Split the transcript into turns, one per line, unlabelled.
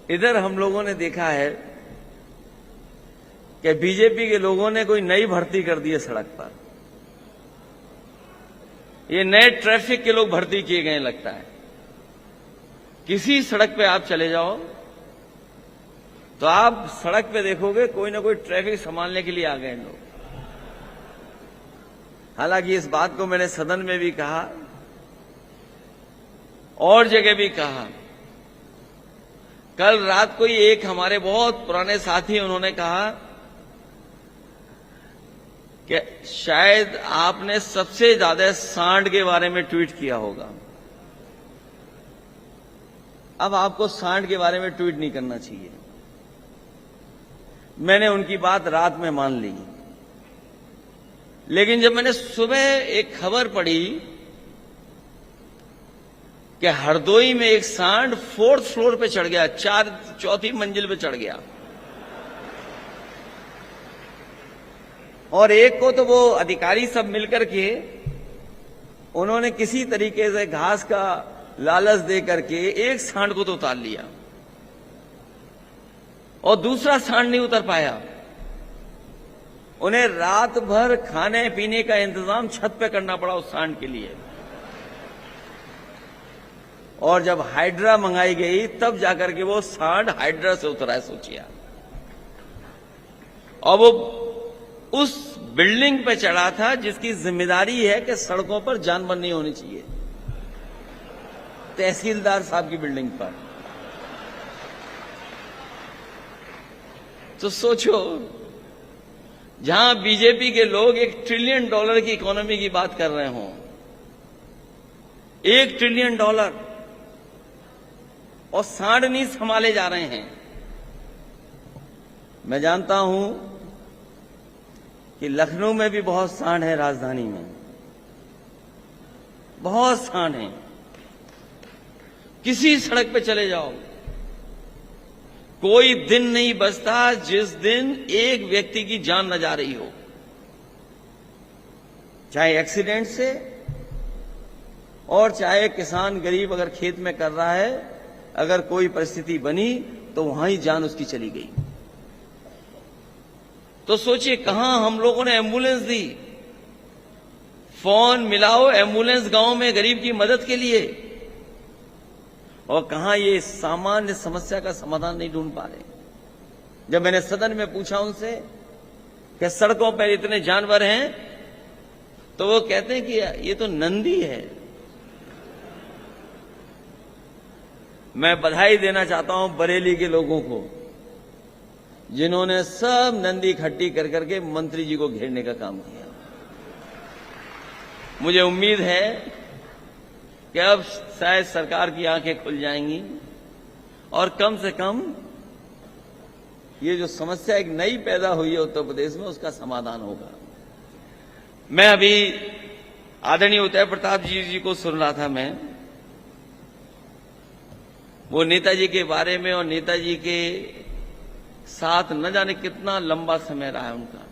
इधर हम लोगों ने देखा है कि बीजेपी के लोगों ने कोई नई भर्ती कर दी है सड़क पर। ये नए ट्रैफिक के लोग भर्ती किए गए लगता है। किसी सड़क पे आप चले जाओ तो आप सड़क पे देखोगे कोई ना कोई ट्रैफिक संभालने के लिए आ गए लोग। हालांकि इस बात को मैंने सदन में भी कहा और जगह भी कहा। कल रात को ही एक हमारे बहुत पुराने साथी उन्होंने कहा कि शायद आपने सबसे ज्यादा सांड के बारे में ट्वीट किया होगा। अब आपको सांड के बारे में ट्वीट नहीं करना चाहिए। मैंने उनकी बात रात में मान ली, लेकिन जब मैंने सुबह एक खबर पढ़ी कि हरदोई में एक सांड 4th फ्लोर पे चढ़ गया, चौथी मंजिल पे चढ़ गया, और एक को तो वो अधिकारी सब मिलकर के उन्होंने किसी तरीके से घास का लालच दे करके एक सांड को तो उतार लिया और दूसरा सांड नहीं उतर पाया। उन्हें रात भर खाने पीने का इंतजाम छत पे करना पड़ा उस सांड के लिए, और जब हाइड्रा मंगाई गई तब जाकर के वो सांड हाइड्रा से उतरा है, सोचिए। और वो उस बिल्डिंग पे चढ़ा था जिसकी जिम्मेदारी है कि सड़कों पर जानवर नहीं होने चाहिए, तहसीलदार साहब की बिल्डिंग पर। तो सोचो, जहां बीजेपी के लोग $1 ट्रिलियन की इकोनॉमी की बात कर रहे हों, $1 ट्रिलियन, और सांड नहीं संभाले जा रहे हैं। मैं जानता हूं कि लखनऊ में भी बहुत सांड है, राजधानी में बहुत सांड हैं। किसी सड़क पे चले जाओ, कोई दिन नहीं बचता जिस दिन एक व्यक्ति की जान न जा रही हो, चाहे एक्सीडेंट से, और चाहे किसान गरीब अगर खेत में कर रहा है, अगर कोई परिस्थिति बनी तो वहां ही जान उसकी चली गई। तो सोचिए, कहां हम लोगों ने एम्बुलेंस दी, फोन मिलाओ एम्बुलेंस गांव में गरीब की मदद के लिए, और कहां ये सामान्य समस्या का समाधान नहीं ढूंढ पा रहे। जब मैंने सदन में पूछा उनसे कि सड़कों पर इतने जानवर हैं, तो वो कहते हैं कि ये तो नंदी है। मैं बधाई देना चाहता हूं बरेली के लोगों को, जिन्होंने सब नंदी इकट्ठी कर करके मंत्री जी को घेरने का काम किया। मुझे उम्मीद है कि अब शायद सरकार की आंखें खुल जाएंगी और कम से कम ये जो समस्या एक नई पैदा हुई है उत्तर प्रदेश में, उसका समाधान होगा। मैं अभी आदरणीय उदय प्रताप जी को सुन रहा था। मैं वो नेताजी के बारे में और नेताजी के साथ न जाने कितना लंबा समय रहा है उनका।